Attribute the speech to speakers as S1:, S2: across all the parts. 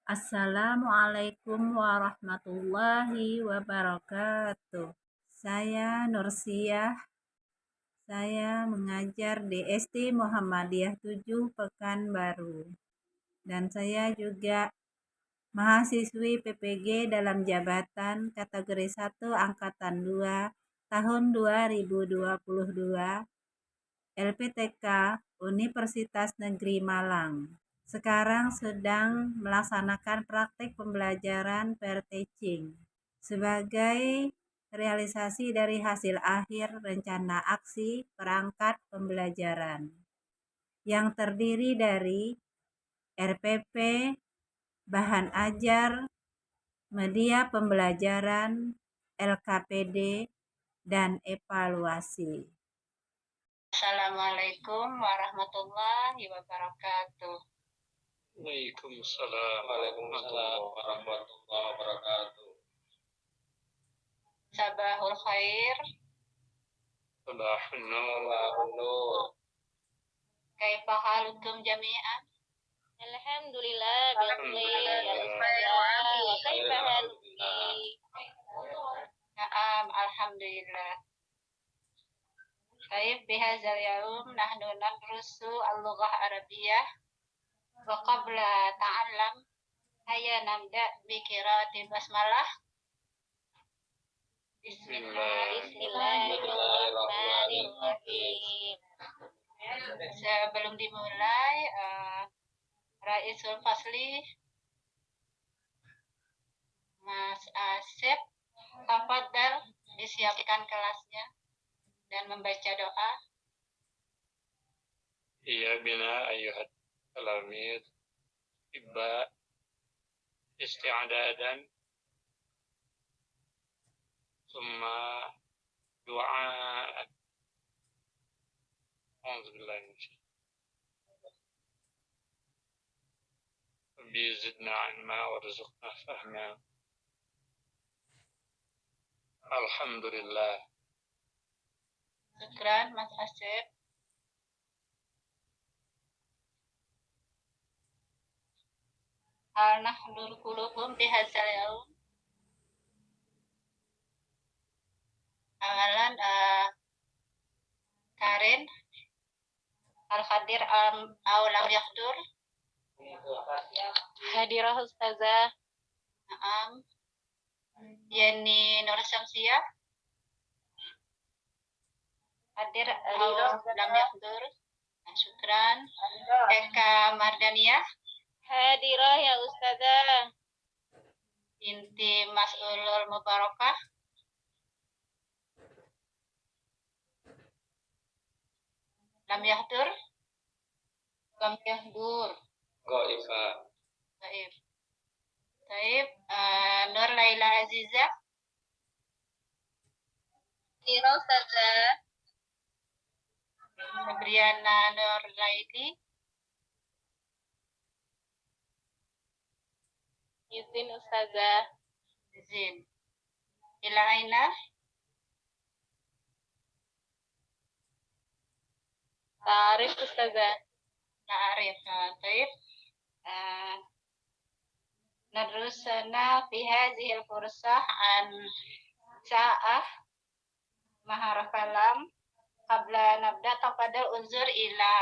S1: Assalamualaikum warahmatullahi wabarakatuh. Saya Nursiah. Saya mengajar di SD Muhammadiyah 7 Pekanbaru. Dan saya juga mahasiswi PPG dalam jabatan kategori 1 angkatan 2 tahun 2022 LPTK Universitas Negeri Malang. Sekarang sedang melaksanakan praktik pembelajaran pair teaching sebagai realisasi dari hasil akhir rencana aksi perangkat pembelajaran yang terdiri dari RPP, bahan ajar, media pembelajaran, LKPD, dan evaluasi. Assalamualaikum warahmatullahi wabarakatuh.
S2: Waalaikumsalam warahmatullahi wabarakatuh.
S1: Sabahul khair.
S2: Sabahun nur.
S1: Kaifa halukum jami'an?
S3: Alhamdulillah
S1: Naam, alhamdulillah. Baik, bihadzal yaum nahnu nadrusu al-lughah arabiyyah wa qabla ta'allam hayya nabda bi qiraati basmalah.
S3: Bismillahirrahmanirrahim.
S1: Sebelum dimulai, Raisul Fasli Mas Asep, tafadhal disiapkan kelasnya dan membaca doa.
S2: Iya bina ayuhat talamid ibba isti'adadan summa du'aan. Alhamdulillah. Rabbi zidna ilma warzuqna fahma. Alhamdulillah.
S1: Syukran Mas Asep. Hal nahdur qulubum bihadzal yaum. Awalan Karin Al-Khadir au lam yahdur.
S3: Hadirah Ustazah.
S1: Naam. Yani Nur Syamsiah. Hadir au lam yahdur. Syukran. Eka Mardaniyah.
S3: Hadirah ya Ustazah.
S1: Binti Mas'ulul Mubarakah. Lam yahdur. Lam yahdur.
S2: Qaifah.
S1: Baik. Baik. Nur Laila Azizah.
S3: Hadirah Ustazah.
S1: Sabriana Nur Laili.
S3: Izin Ustazah.
S1: Izin. Ila Aina.
S3: Tarif Ustazah.
S1: Ta'arif. Baik. Nadrusana fi hadhil fursah an sa'ah maharah kalam qabla nabda tafadhal unzur ila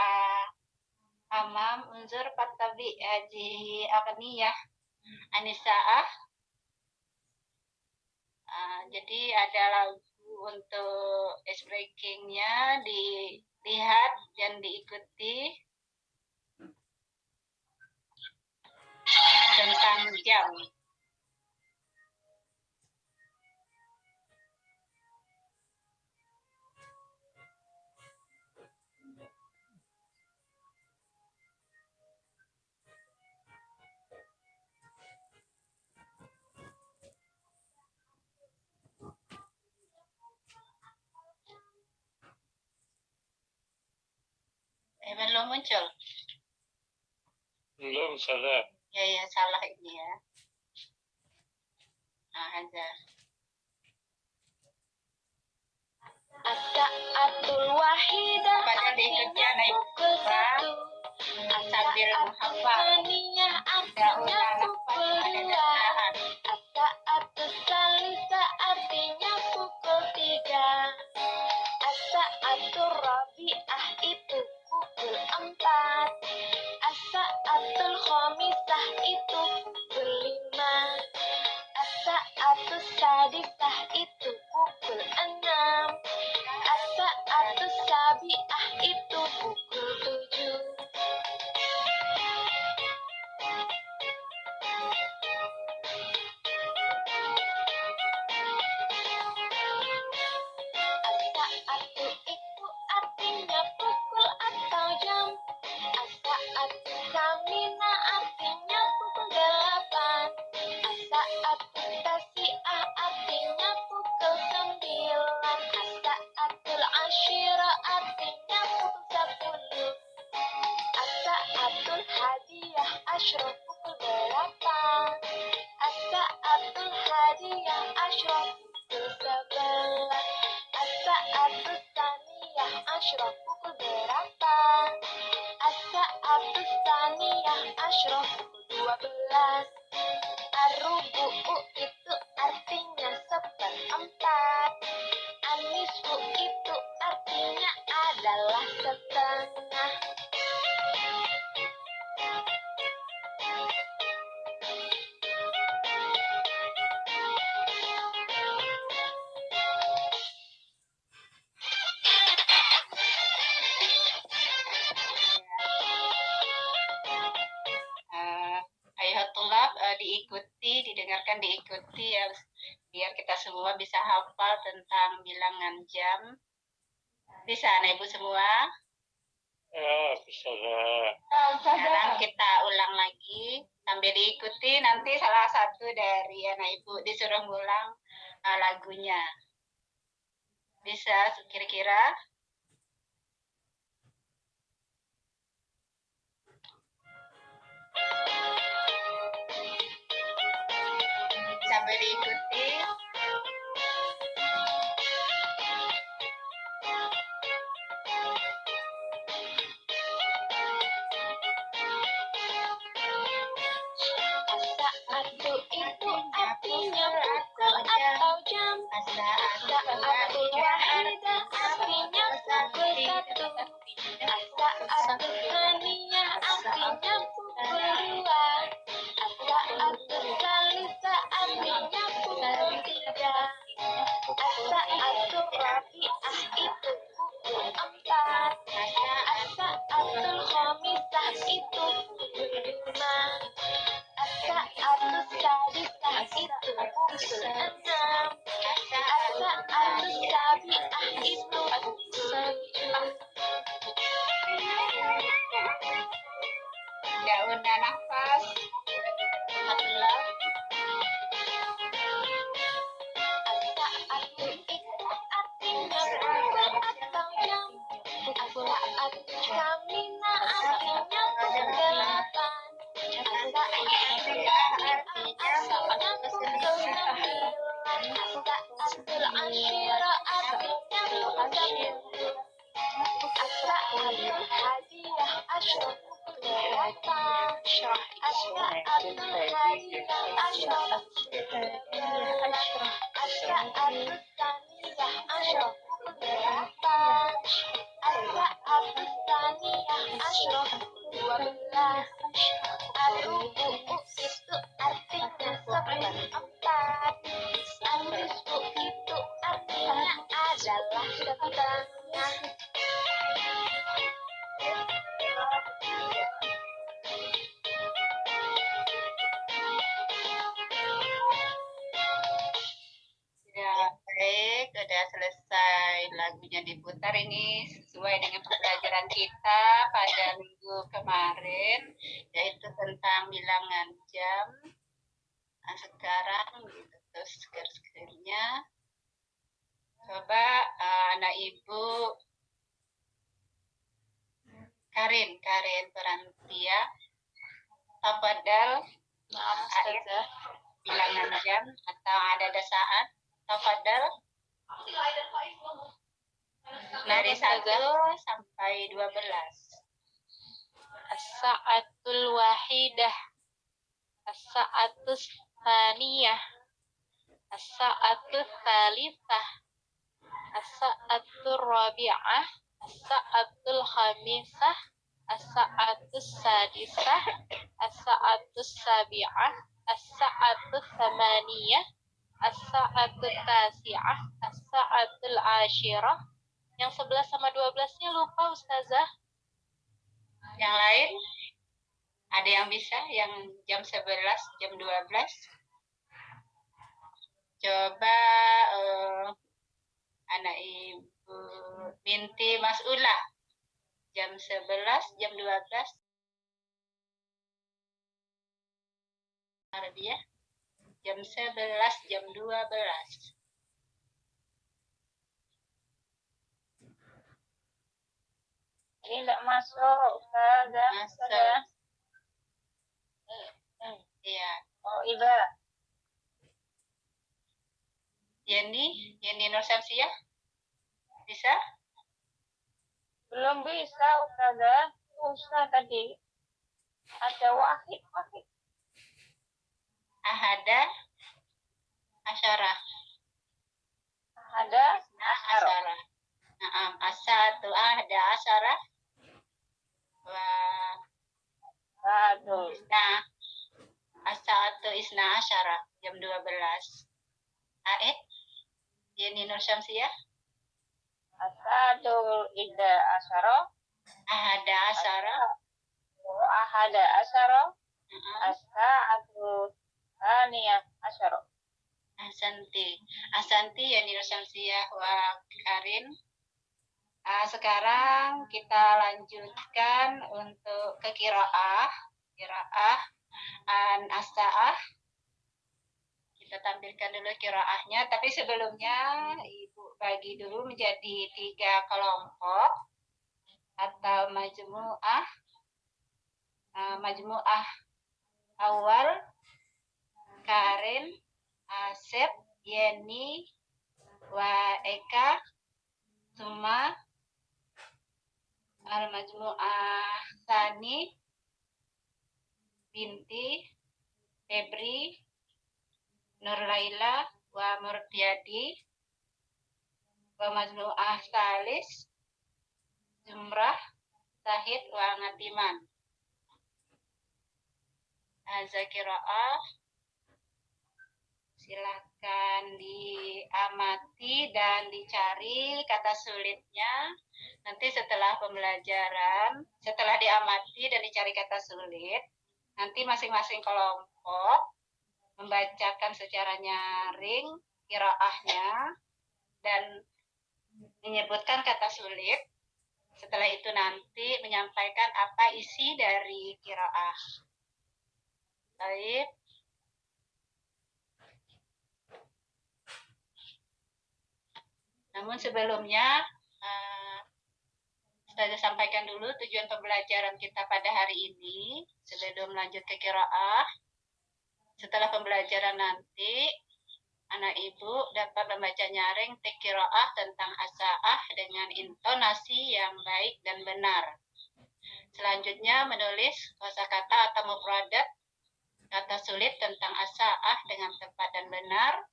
S1: amam unzur fattabi hadhihi aqniyah anisa'ah. Jadi ada lagu untuk ice breakingnya, dilihat dan diikuti tentang jam. Belum muncul.
S2: Belum salah.
S1: Ya salah ini ya. Ada.
S3: As-sa'atul wahidah.
S1: Pada diikutnya naik sambil menghafal.
S3: Artinya pukul As-sa'atul khamisah itu pukul 5. As-sa'atus sadisah itu pukul 6. As-sa'atus sabi'ah itu pukul 7. As-sa'atu itu artinya pukul atau jam. As-sa'atu samina artinya pukul 8. As-sa'atu tasi'ah artinya pukul 9. As-sa'atul asyira artinya pukul 10. As-sa'atul hadiyah asyra pukul 8. As-sa'atul hadiyah asyra pukul 11. As-sa'atul tsaniyah asyra pukul berapa? As-sa'atul tsaniyah asyra pukul 12. Ar-rubu'u itu artinya seperempat. An-nisfu itu artinya adalah setengah.
S1: Ayo tulab, didengarkan, diikuti ya, biar kita semua bisa hafal tentang bilangan jam. Bisa, anak ibu semua?
S2: Ya, bisa lah.
S1: Sekarang kita ulang lagi sambil diikuti. Nanti salah satu dari anak ibu disuruh ngulang lagunya. Bisa kira-kira? Sambil diikuti.
S3: As-sa'atu itu artinya pukul atau jam. As-sa'atul wahidah artinya pukul 1. As-sa'atul tsaniyah artinya pukul 2. As-sa'atul tsalitsah artinya pukul 3. As-sa'atul rabi'ah itu pukul 4. As-sa'atul khamisah itu pukul 5. As-sa'atus sadisah itu pukul 6. As-sa'atus sabi'ah itu pukul 7.
S1: Udah nafas. Alhamdulillah.
S3: As-sa'atu itu artinya pukul atau jam. As-sa'atu samina artinya pukul 8. As-sa'atu artinya pukul 9. As-sa'atul asyira artinya pukul 10. As-sa'atul hadiyah asyra pukul 8. As-sa'atul hadiyah asyra pukul 11. As-sa'atul tsaniyah asyra pukul 8. As-sa'atul tsaniyah asyra pukul 12. Ar-rubu'u itu artinya seperempat. An-nisfu itu artinya adalah setengah.
S1: Ya, baik, udah selesai lagunya diputar. Ini sesuai dengan pembelajaran kita pada minggu kemarin, yaitu tentang bilangan jam. Nah, sekarang gitu, terus screen-nya. Coba anak ibu Karin Perantia, tafadhal.
S3: Nah, Ustazah.
S1: Bilangan jam atau ada saat, tafadhal. Dari 1 sampai 12.
S3: As-sa'atul wahidah. As-sa'atus tsaniyah. As-sa'atul tsalitsah. As-sa'atul rabi'ah. As-sa'atul khamisah. as-sa'atus sadisah, as-sa'atus sabi'ah, as-sa'atus thamaniyah, as-sa'atul tasi'ah, as-sa'atul ashirah. Yang 11 sama 12-nya lupa Ustazah.
S1: Yang lain? Ada yang bisa? Yang jam 11, jam 12? Coba anak ibu binti Mas'ulah. Jam 11, jam 12. Arabiah. Jam 11, jam 12.
S4: Ini enggak masuk, Ustazah.
S1: Masuk. Iya.
S4: Oh, Iba.
S1: Yeni Nur Syamsiah? Bisa?
S4: Belum bisa, Ustazah. Susah tadi. Ada wahid.
S1: Ahada asyarah.
S4: Ada
S1: Asyarah. Naam, asatu ahada asyarah. Wa
S4: Aduh.
S1: isna asatu isna asyarah. Jam 12. Aed? Yeni Nur Syamsiah?
S4: Asadul ida asyara.
S1: Ahada asyarah.
S4: Ahada asyara.
S1: Naam.
S4: As-sa'atu thaniyah asyara.
S1: Asanti Yeni Nur Syamsiah wa Karin. Sekarang kita lanjutkan untuk ke qiraah an as-sa'ah. Kita tampilkan dulu qiraahnya, tapi sebelumnya Ibu bagi dulu menjadi 3 kelompok atau majmu'ah. Majmu'ah awal, Karin, Asep, Yeni, wa Eka, Suma, al-majmu'ah Sani, Binti, Febri, Nur Laila, wa Murtiadi, wa majmu'ah Salis, Zumrah, Sahid, wa Ngatiman. Zakira'ah, silahkan diamati dan dicari kata sulitnya. Nanti setelah pembelajaran, setelah diamati dan dicari kata sulit, nanti masing-masing kelompok membacakan secara nyaring qiraahnya dan menyebutkan kata sulit. Setelah itu nanti menyampaikan apa isi dari qiraah. Baik. Namun sebelumnya, saya sampaikan dulu tujuan pembelajaran kita pada hari ini sebelum lanjut ke qiraah. Setelah pembelajaran nanti, anak ibu dapat membaca nyaring teks qiraah tentang as-sa'ah dengan intonasi yang baik dan benar. Selanjutnya menulis kosakata atau mufradat kata sulit tentang as-sa'ah dengan tepat dan benar.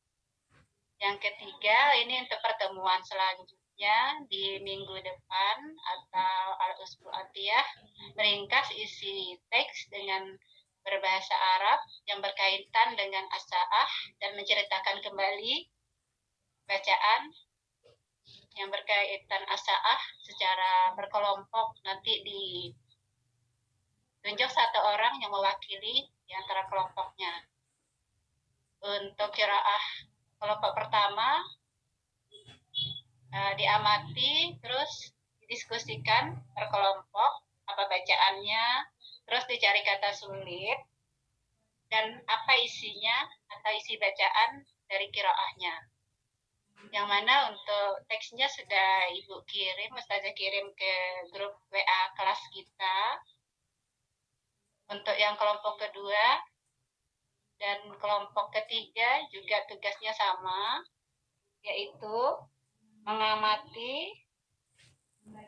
S1: Yang ketiga, ini untuk pertemuan selanjutnya di minggu depan atau al-usbu'atiyah, meringkas isi teks dengan berbahasa Arab yang berkaitan dengan as-sa'ah dan menceritakan kembali bacaan yang berkaitan as-sa'ah secara berkelompok. Nanti ditunjuk satu orang yang mewakili di antara kelompoknya. Untuk qiraah kelompok pertama diamati, terus didiskusikan per kelompok apa bacaannya, terus dicari kata sulit dan apa isinya atau isi bacaan dari qiraahnya. Yang mana untuk teksnya sudah Ibu kirim, Ustazah kirim ke grup WA kelas kita. Untuk yang kelompok kedua dan kelompok ketiga juga tugasnya sama, yaitu mengamati,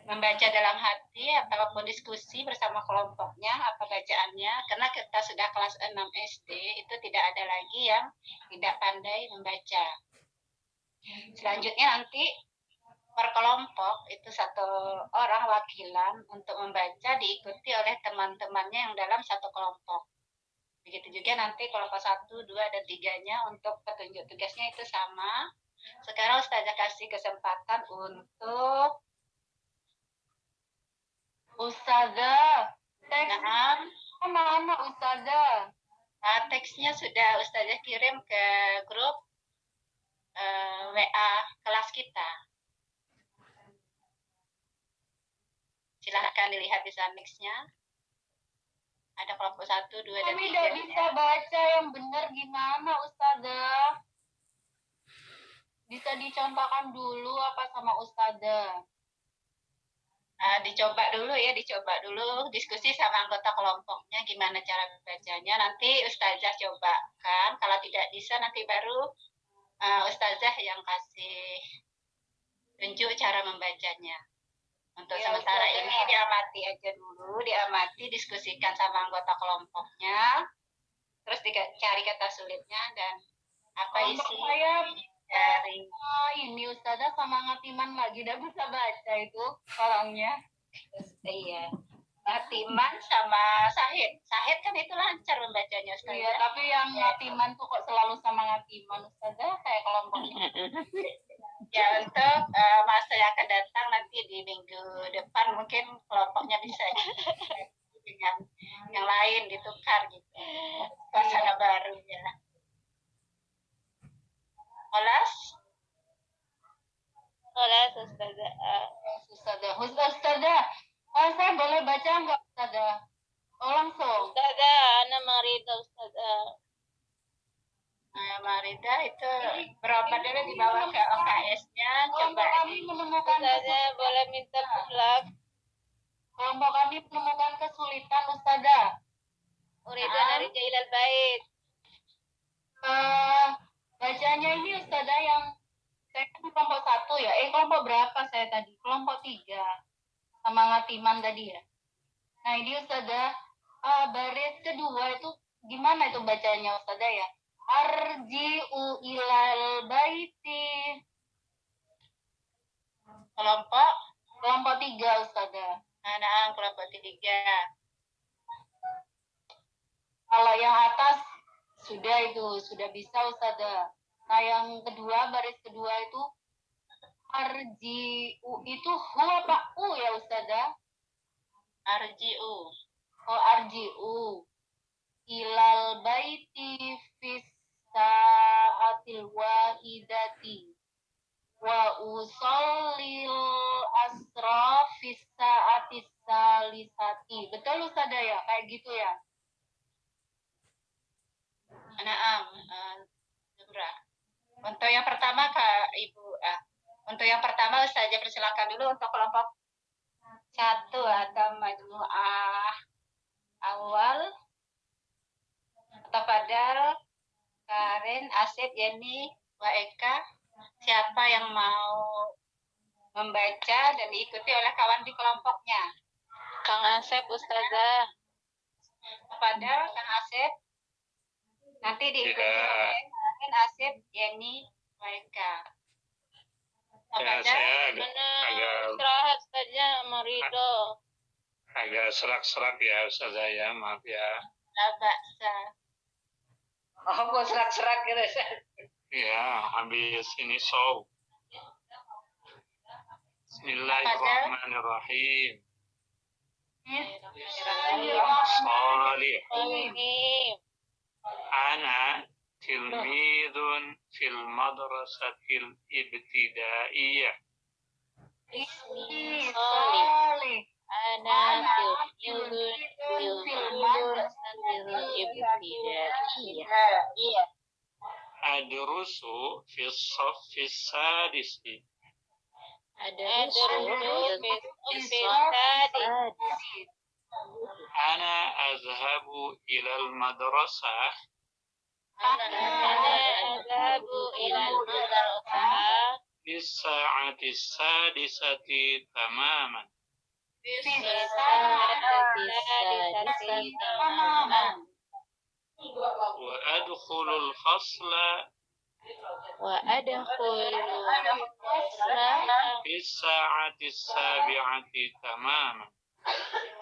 S1: membaca dalam hati ataupun diskusi bersama kelompoknya apa bacaannya, karena kita sudah kelas 6 SD, itu tidak ada lagi yang tidak pandai membaca. Selanjutnya nanti per kelompok itu satu orang wakilan untuk membaca diikuti oleh teman-temannya yang dalam satu kelompok. Begitu juga nanti kelompok 1, 2, dan 3-nya untuk petunjuk tugasnya itu sama. Sekarang Ustazah kasih kesempatan untuk Ustazah. Mana Ustazah? Teksnya sudah Ustazah kirim ke grup WA kelas kita. Silahkan dilihat di next-nya. Ada kelompok 1, 2, dan 3. Kami tidak bisa baca yang benar gimana Ustazah? Bisa dicontohkan dulu apa sama Ustazah? Dicoba dulu diskusi sama anggota kelompoknya gimana cara bacanya. Nanti Ustazah cobakan. Kalau tidak bisa nanti baru Ustazah yang kasih tunjuk cara membacanya. Untuk sementara ini diamati aja dulu, diskusikan sama anggota kelompoknya, terus cari kata sulitnya dan apa isi dari ini Ustazah sama Ngatiman lagi udah bisa baca itu orangnya. Iya. Ngatiman sama Sahid kan itu lancar membacanya Ustazah. Iya, tapi yang Ngatiman tuh kok selalu sama Ngatiman Ustazah kayak kelompoknya. Ya untuk masa yang akan datang nanti di minggu depan mungkin kelompoknya bisa dengan yang lain ditukar gitu. Suasana baru ya. Olas Ustazah. Saya boleh baca nggak Ustazah? Langsung.
S3: Ustazah, ana marida Ustazah.
S1: Marida itu berapa dulu dibawa ke OKS-nya? Coba kami menemukan
S3: Ustazah boleh minta pulang.
S1: Kelompok kami menemukan kesulitan Ustazah.
S3: Uridu dari Jailal Bait.
S1: Bacanya ini Ustazah yang saya kan kelompok 1 ya. Kelompok berapa saya tadi? Kelompok 3 sama Ngatiman tadi ya. Nah ini Ustazah baris kedua itu gimana itu bacanya Ustazah ya? Arji'u ilal baiti. Kelompok 3 Ustazah. Nah, kelompok 3. Kalau yang atas sudah bisa Ustazah. Nah, yang kedua baris kedua itu arji'u itu hu apa u ya Ustazah? Arji'u. Oh, arji'u ilal baiti fis sa'atil wahidati wa usallil asra fis sa'atis salisati. Betul Ustazah ya? Kayak gitu ya? Naam, Zumra. Untuk yang pertama Kak Ibu, untuk yang pertama Ustazah persilakan dulu untuk kelompok 1 atau majmu'ah awal. Tafadhal Karen, Asep, Yeni, Wa Eka, siapa yang mau membaca dan diikuti oleh kawan di kelompoknya?
S3: Kang Asep Ustazah.
S1: Tafadhal Kang Asep. Nanti diikuti oleh Karen, Asep, Yeni, Wa Eka.
S2: Ya, saya agak
S3: istirahat saja Marido.
S2: Agak serak-serak ya Ustazah ya, maaf ya.
S1: Baksa. Kok serak-serak gitu?
S2: Ya, habis ini show. Bismillahirrahmanirrahim. Salih. Ana tilmidun fil madrasatil ibtidaiyah.
S3: Ismi Salih. Ana tilmidun fil madrasatil ibtidaiyah.
S2: Adrusu fis saffis sadisi. Ana azhabu ilal madrasah. Bis sa'ati sadisati tamaman. Wa adkhulul fasla
S3: وأدخلوا
S2: في الساعة السابعة تماما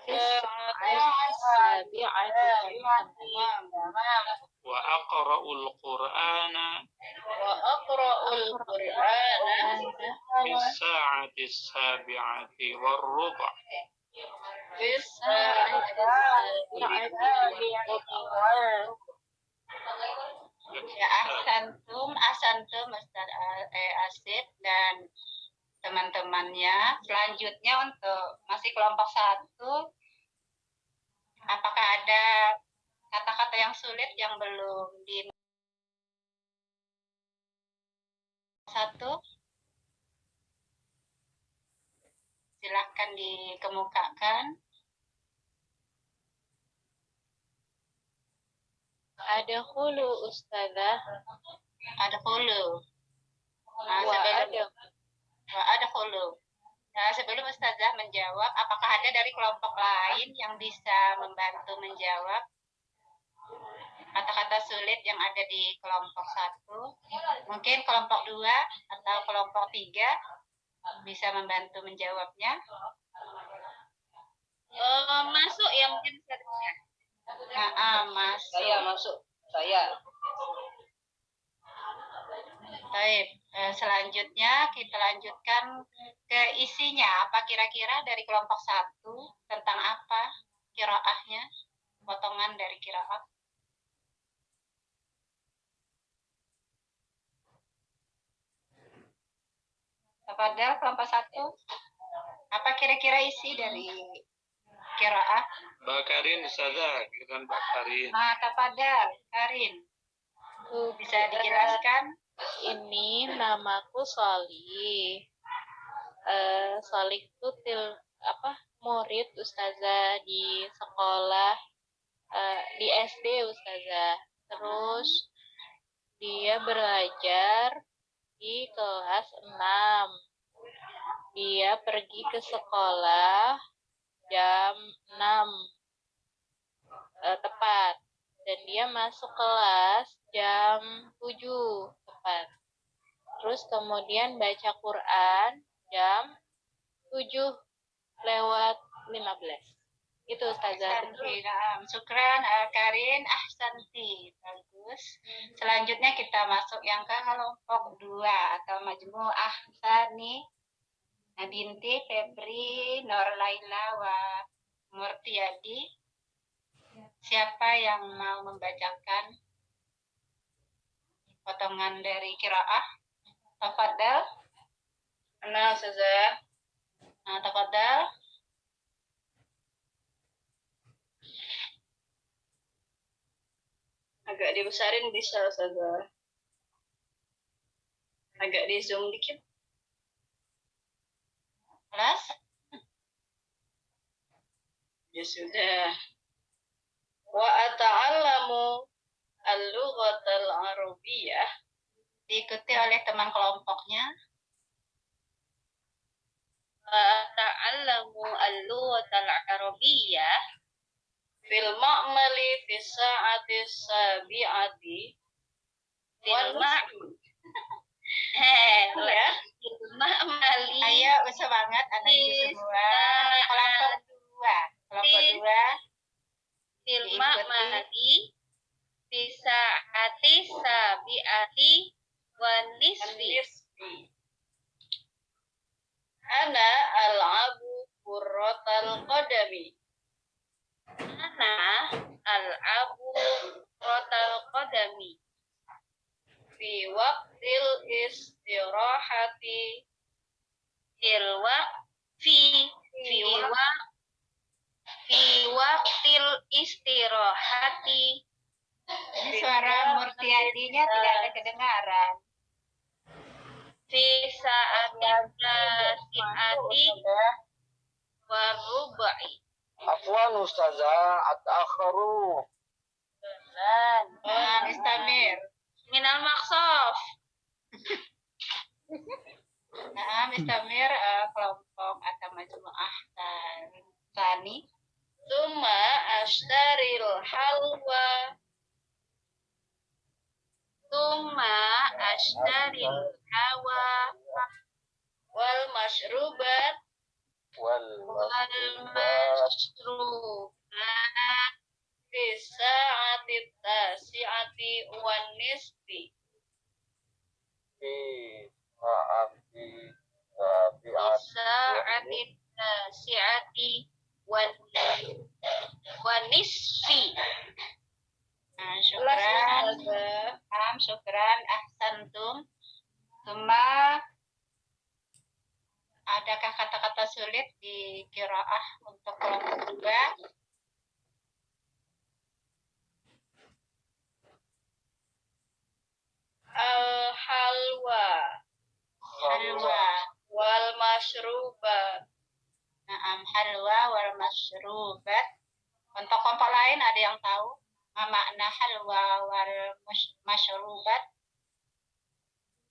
S3: في الساعة السابعة تماما
S2: وأقرأ القرآن في الساعة السابعة والربع
S3: في الساعة السابعة
S1: Ya, Ahsantum Ustaz Asif dan teman-temannya. Selanjutnya untuk masih kelompok 1, apakah ada kata-kata yang sulit yang belum di 1? Silahkan dikemukakan.
S3: Adkhulu Ustazah.
S1: Adkhulu. Nah, adkhulu. Nah, sebelum Ustazah menjawab, apakah ada dari kelompok lain yang bisa membantu menjawab kata-kata sulit yang ada di kelompok 1? Mungkin kelompok 2 atau kelompok 3 bisa membantu menjawabnya.
S3: Masuk ya mungkin Ustazah.
S1: Masuk. Saya. Baik, selanjutnya kita lanjutkan ke isinya. Apa kira-kira dari kelompok 1 tentang apa qiraahnya? Potongan dari qiraah. Kepada kelompok 1, apa kira-kira isi dari qiraah?
S2: Bakarin Ustazah, kita Bakarin.
S1: Nah, Tafadhal, Karin. Bisa dijelaskan?
S3: Ini namaku Solih. Solih itu murid Ustazah di sekolah di SD Ustazah. Terus dia belajar di kelas 6. Dia pergi ke sekolah jam 6 tepat. Dan dia masuk kelas jam 7 tepat. Terus kemudian baca Quran jam 7:15. Itu Ustazah.
S1: Syukran Karin, ahsanti. Bagus. Selanjutnya kita masuk yang ke kelompok 2 atau majmu'ah tsani. Binti, Febri, Nur Laila, wa Murtiyadi. Siapa yang mau membacakan potongan dari qiraah? Tafadhal.
S4: Ana Ustazah.
S1: Nah, tafadhal.
S4: Agak dibesarin bisa Ustazah. Agak di zoom dikit.
S1: Kelas?
S4: Ya sudah. Wa ata'allamu al-lughatal arabiyyah.
S1: Diikuti oleh teman kelompoknya.
S4: Wa ata'allamu al-lughatal arabiyyah fil ma'mali fi sa'ati sabi'ati fil ma'mali. Ya. Ma'mali.
S1: Ayo semangat anak ibu semua. Kelompok 2. Kelompok 2.
S4: Fil ma'mali fi sa'ati sabi'ati wa nisfi. Ana al'abu kurratal qadami. Ana al'abu kurratal qadami. Fi waqtil istirahati. Fi waqtil istirahati.
S1: Ini suara Murtiyadinya tidak ada kedengaran.
S4: Fi sa'ati wa rubai.
S5: Afwan Ustazah, at-akharu.
S1: Istamir.
S4: Minal maqsaf.
S1: Nah, Istamir kelompok atau majmu'ah tsani.
S4: Summa ashtaril halwa. Summa
S3: yashtaril hawa wal mashrubat fi sa'ati tasi'ati wan nisfi fi sa'ati tasi'ati wan nisfi.
S1: Nah, syukran. Syukran, ahsantum. Cuma adakah kata-kata sulit di qiraah untuk kelompok 2?
S3: Halwa wal mashrubat.
S1: Naam, halwa wal mashrubat. Untuk kelompok lain ada yang tahu makna halwa wal mashrubat?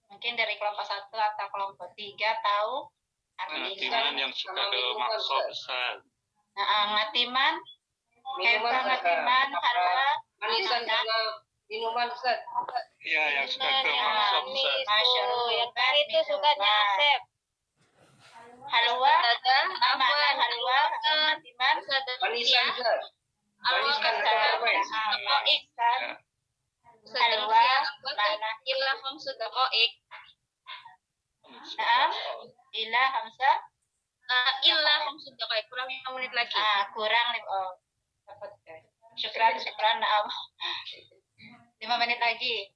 S1: Mungkin dari kelompok 1 atau kelompok 3 tahu
S2: Ngatiman yang suka ke maksud besar.
S1: ngatiman. Kaifa ngatiman halwa
S5: Manisan sama minuman Ustaz.
S2: Iya, yang suka ke maksud besar.
S3: Yang tadi itu sukanya Asep.
S1: Halwa, makna halwa, ngatiman.
S5: Manisan Ustaz. Manisan
S1: Halwa, makna
S3: illa khamsu daqa'iq.
S1: Naam, ila hamsa.
S3: Illa khamsu daqa'iq, kurang 5 menit lagi.
S1: Kurang syukran, naam. 5 menit lagi.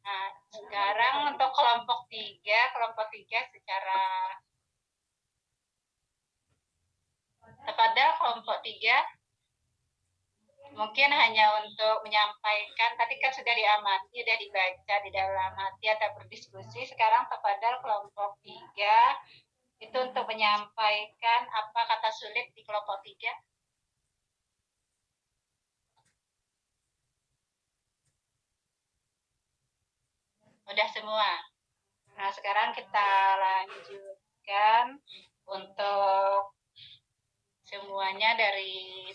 S1: Nah, sekarang untuk kelompok 3 secara kepada kelompok 3 mungkin hanya untuk menyampaikan, tadi kan sudah diamati, sudah dibaca di dalam hati atau berdiskusi. Sekarang kepada kelompok 3 itu untuk menyampaikan apa kata sulit di kelompok 3. Udah semua. Nah, sekarang kita lanjutkan untuk semuanya dari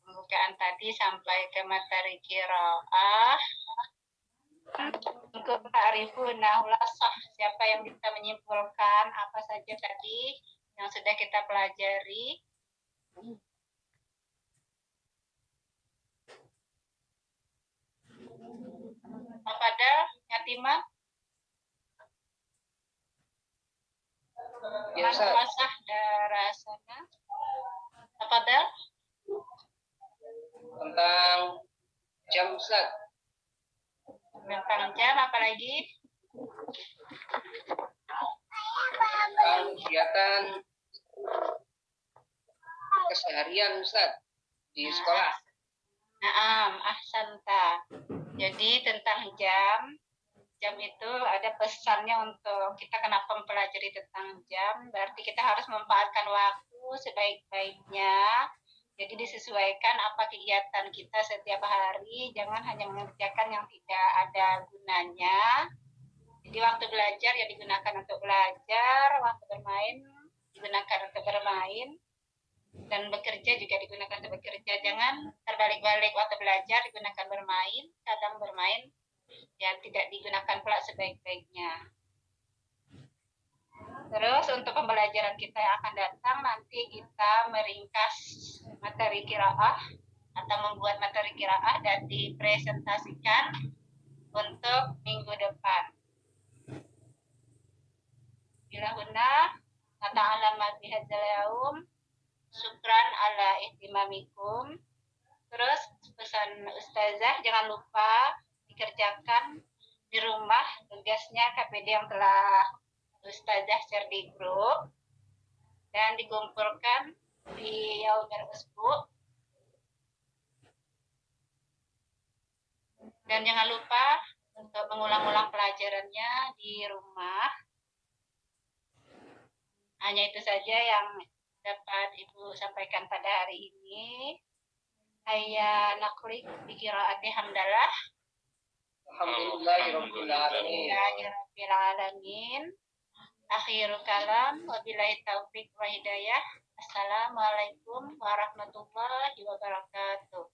S1: pembukaan tadi sampai ke materi qiraah. Untuk ta'rifuna hulasah, siapa yang bisa menyimpulkan apa saja tadi yang sudah kita pelajari? Pada Yatimah?
S5: Biasa.
S1: Hulasah darasana. Pada
S5: Tentang jam Ustaz.
S1: tentang jam, apalagi
S5: Tentang kegiatan keseharian Ustaz di sekolah.
S1: Naam, ahsanta. Jadi tentang jam itu ada pesannya untuk kita kenapa mempelajari tentang jam. Berarti kita harus memanfaatkan waktu sebaik-baiknya. Jadi disesuaikan apa kegiatan kita setiap hari, jangan hanya mengerjakan yang tidak ada gunanya. Jadi waktu belajar ya digunakan untuk belajar, waktu bermain digunakan untuk bermain, dan bekerja juga digunakan untuk bekerja. Jangan terbalik-balik, waktu belajar digunakan bermain, kadang bermain ya tidak digunakan pula sebaik-baiknya. Terus untuk pembelajaran kita yang akan datang, nanti kita meringkas materi qiraah atau membuat materi qiraah dan dipresentasikan untuk minggu depan. Bila huna nata'alama bihadzal yaum, syukran ala ihtimamikum. Terus pesan Ustazah, jangan lupa dikerjakan di rumah tugasnya KPD yang telah Ustazah share di grup dan dikumpulkan di Yaumil Usbu. Dan jangan lupa untuk mengulang-ulang pelajarannya di rumah. Hanya itu saja yang dapat Ibu sampaikan pada hari ini. Hayya naqlik bi qiraati hamdalah.
S5: Alhamdulillahirabbil
S1: alamin. Akhirul kalam, wabillahi taufiq wa hidayah. Assalamualaikum warahmatullahi wabarakatuh.